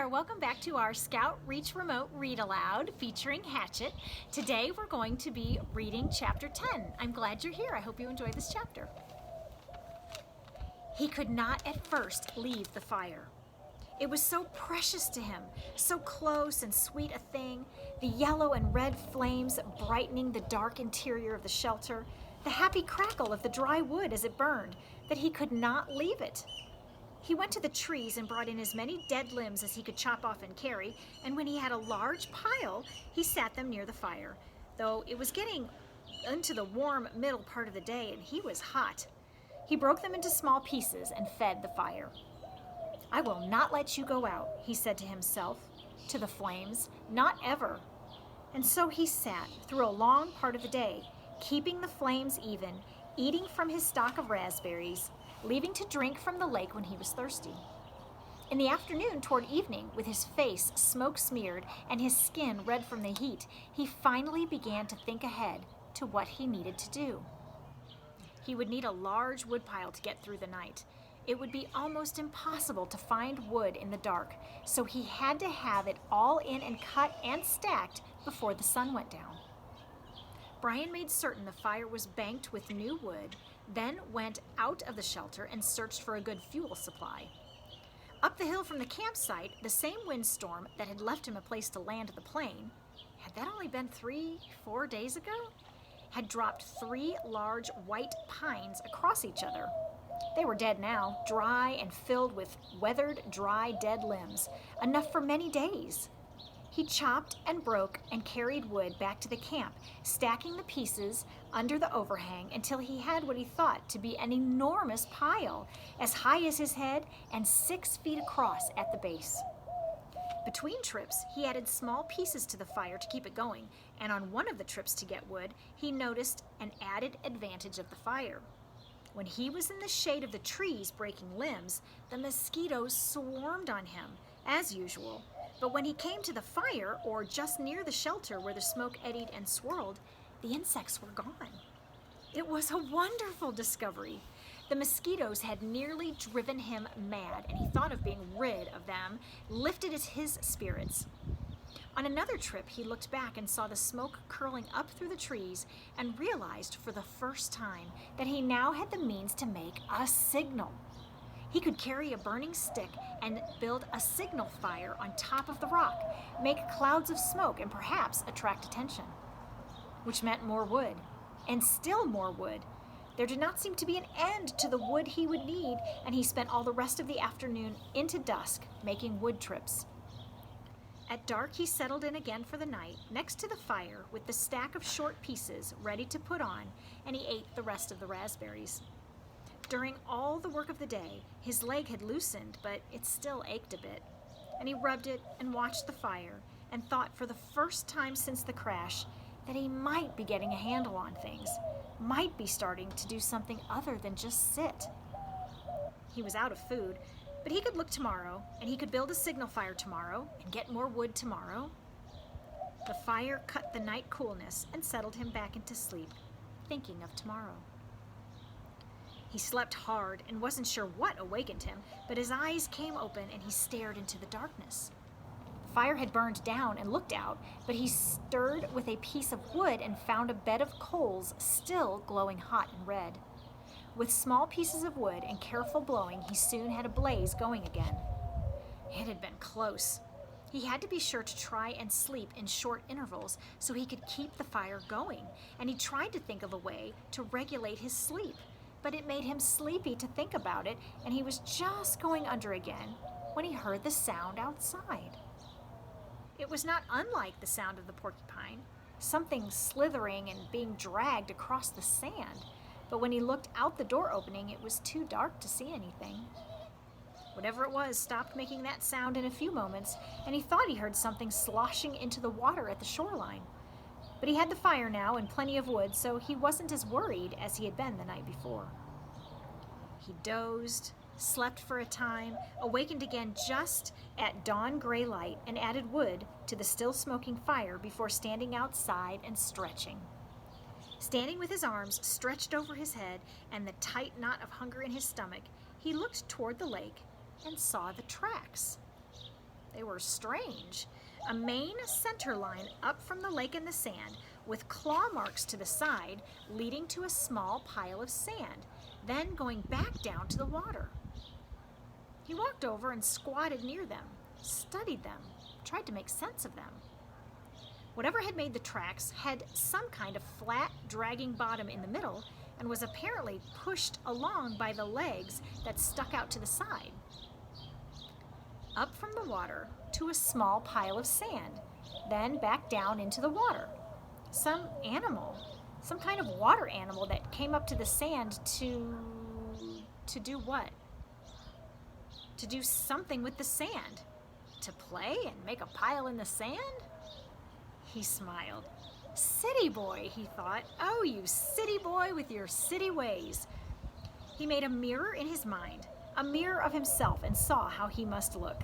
there, welcome back to our Scoutreach Remote Read Aloud featuring Hatchet. Today we're going to be reading chapter 10. I'm glad you're here. I hope you enjoy this chapter. He could not at first leave the fire. It was so precious to him, so close and sweet a thing, the yellow and red flames brightening the dark interior of the shelter, the happy crackle of the dry wood as it burned, that he could not leave it. He went to the trees and brought in as many dead limbs as he could chop off and carry, and when he had a large pile, he sat them near the fire, though it was getting into the warm middle part of the day and he was hot. He broke them into small pieces and fed the fire. "I will not let you go out," he said to himself, to the flames, "not ever." And so he sat through a long part of the day, keeping the flames even, eating from his stock of raspberries, leaving to drink from the lake when he was thirsty. In the afternoon, toward evening, with his face smoke-smeared and his skin red from the heat, he finally began to think ahead to what he needed to do. He would need a large woodpile to get through the night. It would be almost impossible to find wood in the dark, so he had to have it all in and cut and stacked before the sun went down. Brian made certain the fire was banked with new wood, then went out of the shelter and searched for a good fuel supply. Up the hill from the campsite, the same windstorm that had left him a place to land the plane, had that only been 3-4 days ago, had dropped 3 large white pines across each other. They were dead now, dry and filled with weathered, dry, dead limbs, enough for many days. He chopped and broke and carried wood back to the camp, stacking the pieces under the overhang until he had what he thought to be an enormous pile, as high as his head and 6 feet across at the base. Between trips, he added small pieces to the fire to keep it going, and on one of the trips to get wood, he noticed an added advantage of the fire. When he was in the shade of the trees breaking limbs, the mosquitoes swarmed on him, as usual. But when he came to the fire, or just near the shelter where the smoke eddied and swirled, the insects were gone. It was a wonderful discovery. The mosquitoes had nearly driven him mad, and he thought of being rid of them, lifted his spirits. On another trip, he looked back and saw the smoke curling up through the trees and realized for the first time that he now had the means to make a signal. He could carry a burning stick and build a signal fire on top of the rock, make clouds of smoke, and perhaps attract attention. Which meant more wood, and still more wood. There did not seem to be an end to the wood he would need, and he spent all the rest of the afternoon into dusk making wood trips. At dark, he settled in again for the night, next to the fire, with the stack of short pieces ready to put on, and he ate the rest of the raspberries. During all the work of the day, his leg had loosened, but it still ached a bit, and he rubbed it and watched the fire, and thought for the first time since the crash that he might be getting a handle on things, might be starting to do something other than just sit. He was out of food, but he could look tomorrow, and he could build a signal fire tomorrow and get more wood tomorrow. The fire cut the night coolness and settled him back into sleep, thinking of tomorrow. He slept hard and wasn't sure what awakened him, but his eyes came open and he stared into the darkness. The fire had burned down and looked out, but he stirred with a piece of wood and found a bed of coals still glowing hot and red. With small pieces of wood and careful blowing, he soon had a blaze going again. It had been close. He had to be sure to try and sleep in short intervals so he could keep the fire going, and he tried to think of a way to regulate his sleep, but it made him sleepy to think about it, and he was just going under again when he heard the sound outside. It was not unlike the sound of the porcupine, something slithering and being dragged across the sand, but when he looked out the door opening, it was too dark to see anything. Whatever it was stopped making that sound in a few moments, and he thought he heard something sloshing into the water at the shoreline. But he had the fire now and plenty of wood, so he wasn't as worried as he had been the night before. He dozed, slept for a time, awakened again just at dawn gray light, and added wood to the still smoking fire before standing outside and stretching. Standing with his arms stretched over his head and the tight knot of hunger in his stomach, he looked toward the lake and saw the tracks. They were strange. A main center line up from the lake in the sand, with claw marks to the side, leading to a small pile of sand, then going back down to the water. He walked over and squatted near them, studied them, tried to make sense of them. Whatever had made the tracks had some kind of flat, dragging bottom in the middle and was apparently pushed along by the legs that stuck out to the side. Up from the water to a small pile of sand, then back down into the water. Some animal, some kind of water animal that came up to the sand to do what? To do something with the sand. To play and make a pile in the sand? He smiled. City boy, he thought. Oh, you city boy with your city ways. He made a mirror in his mind, a mirror of himself, and saw how he must look.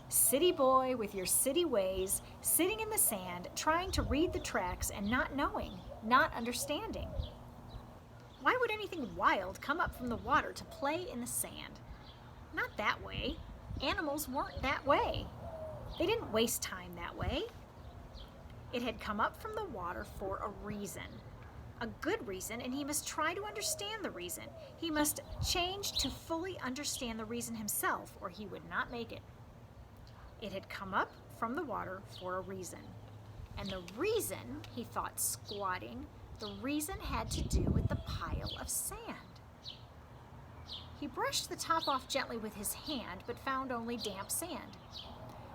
City boy with your city ways, sitting in the sand, trying to read the tracks and not knowing, not understanding. Why would anything wild come up from the water to play in the sand? Not that way. Animals weren't that way. They didn't waste time that way. It had come up from the water for a reason. A good reason, and he must try to understand the reason. He must change to fully understand the reason himself, or he would not make it. It had come up from the water for a reason. And the reason, he thought, squatting, the reason had to do with the pile of sand. He brushed the top off gently with his hand, but found only damp sand.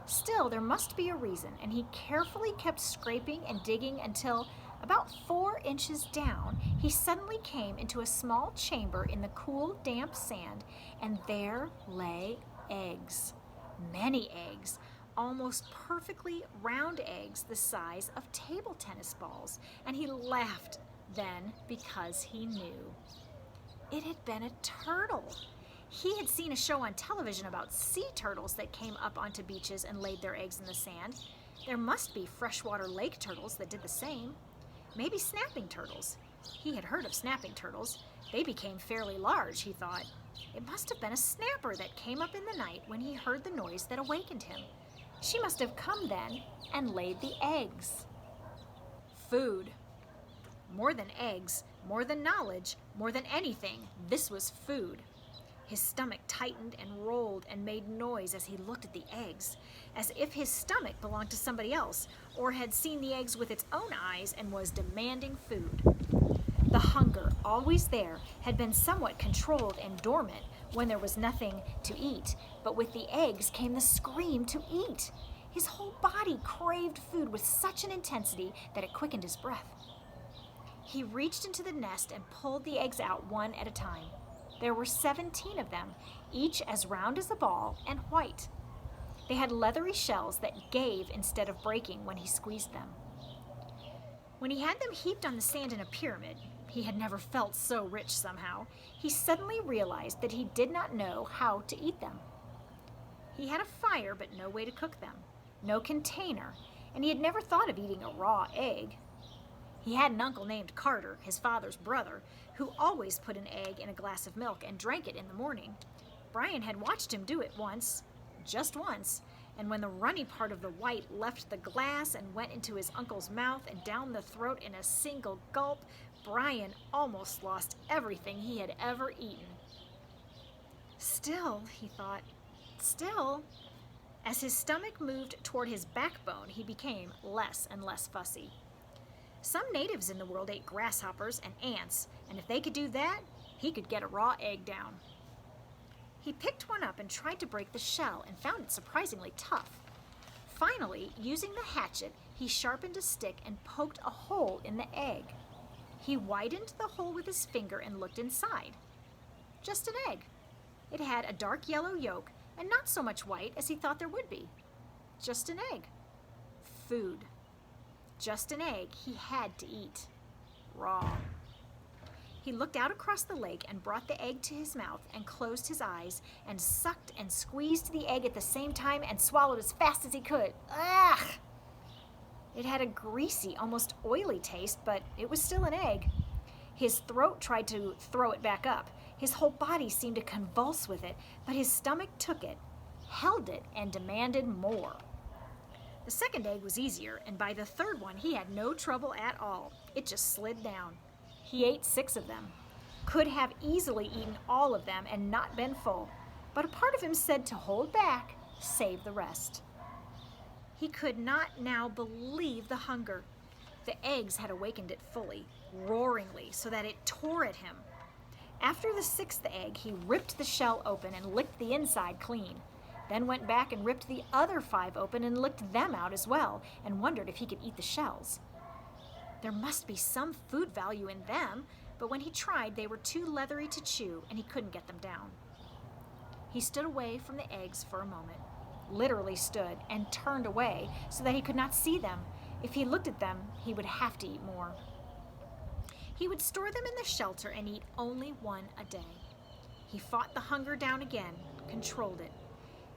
Still, there must be a reason, and he carefully kept scraping and digging until, about 4 inches down, he suddenly came into a small chamber in the cool, damp sand, and there lay eggs. Many eggs, almost perfectly round eggs the size of table tennis balls, and he laughed then because he knew. It had been a turtle. He had seen a show on television about sea turtles that came up onto beaches and laid their eggs in the sand. There must be freshwater lake turtles that did the same. Maybe snapping turtles. He had heard of snapping turtles. They became fairly large, he thought. It must have been a snapper that came up in the night when he heard the noise that awakened him. She must have come then and laid the eggs. Food. More than eggs, more than knowledge, more than anything, this was food. His stomach tightened and rolled and made noise as he looked at the eggs, as if his stomach belonged to somebody else, or had seen the eggs with its own eyes and was demanding food. The hunger, always there, had been somewhat controlled and dormant when there was nothing to eat, but with the eggs came the scream to eat. His whole body craved food with such an intensity that it quickened his breath. He reached into the nest and pulled the eggs out one at a time. There were 17 of them, each as round as a ball and white. They had leathery shells that gave instead of breaking when he squeezed them. When he had them heaped on the sand in a pyramid, he had never felt so rich somehow, he suddenly realized that he did not know how to eat them. He had a fire but no way to cook them, no container, and he had never thought of eating a raw egg. He had an uncle named Carter, his father's brother, who always put an egg in a glass of milk and drank it in the morning. Brian had watched him do it once, just once, and when the runny part of the white left the glass and went into his uncle's mouth and down the throat in a single gulp, Brian almost lost everything he had ever eaten. Still, he thought, still. As his stomach moved toward his backbone, he became less and less fussy. Some natives in the world ate grasshoppers and ants, and if they could do that, he could get a raw egg down. He picked one up and tried to break the shell and found it surprisingly tough. Finally, using the hatchet, he sharpened a stick and poked a hole in the egg. He widened the hole with his finger and looked inside. Just an egg. It had a dark yellow yolk and not so much white as he thought there would be. Just an egg. Food. Just an egg he had to eat. Raw. He looked out across the lake and brought the egg to his mouth and closed his eyes and sucked and squeezed the egg at the same time and swallowed as fast as he could. Ugh! It had a greasy, almost oily taste, but it was still an egg. His throat tried to throw it back up. His whole body seemed to convulse with it, but his stomach took it. held it, and demanded more. The second egg was easier, and by the third one, he had no trouble at all. It just slid down. He ate 6 of them. Could have easily eaten all of them and not been full, but a part of him said to hold back, save the rest. He could not now believe the hunger. The eggs had awakened it fully, roaringly, so that it tore at him. After the 6th egg, he ripped the shell open and licked the inside clean, then went back and ripped the other 5 open and licked them out as well, and wondered if he could eat the shells. There must be some food value in them, but when he tried, they were too leathery to chew, and he couldn't get them down. He stood away from the eggs for a moment, literally stood, and turned away so that he could not see them. If he looked at them, he would have to eat more. He would store them in the shelter and eat only 1 a day. He fought the hunger down again, controlled it.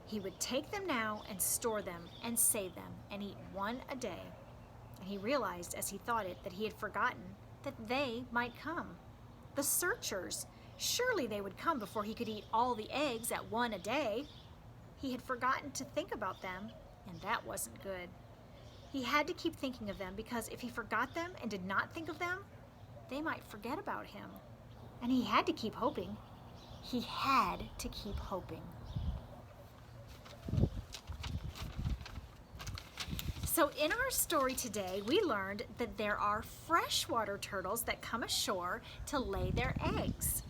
He would take them now and store them and save them and eat 1 a day. And he realized as he thought it that he had forgotten that they might come. The searchers. Surely they would come before he could eat all the eggs at 1 a day. He had forgotten to think about them, and that wasn't good. He had to keep thinking of them because if he forgot them and did not think of them, they might forget about him. And he had to keep hoping. He had to keep hoping. So in our story today, we learned that there are freshwater turtles that come ashore to lay their eggs.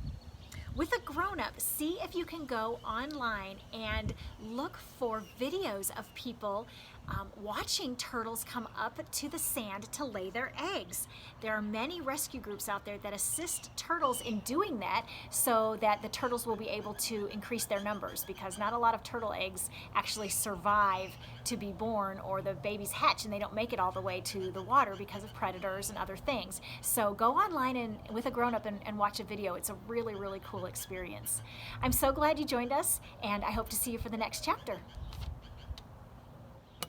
With a grown-up, see if you can go online and look for videos of people watching turtles come up to the sand to lay their eggs. There are many rescue groups out there that assist turtles in doing that so that the turtles will be able to increase their numbers, because not a lot of turtle eggs actually survive to be born, or the babies hatch and they don't make it all the way to the water because of predators and other things. So go online and with a grown-up and watch a video. It's a really, really cool experience. I'm so glad you joined us, and I hope to see you for the next chapter.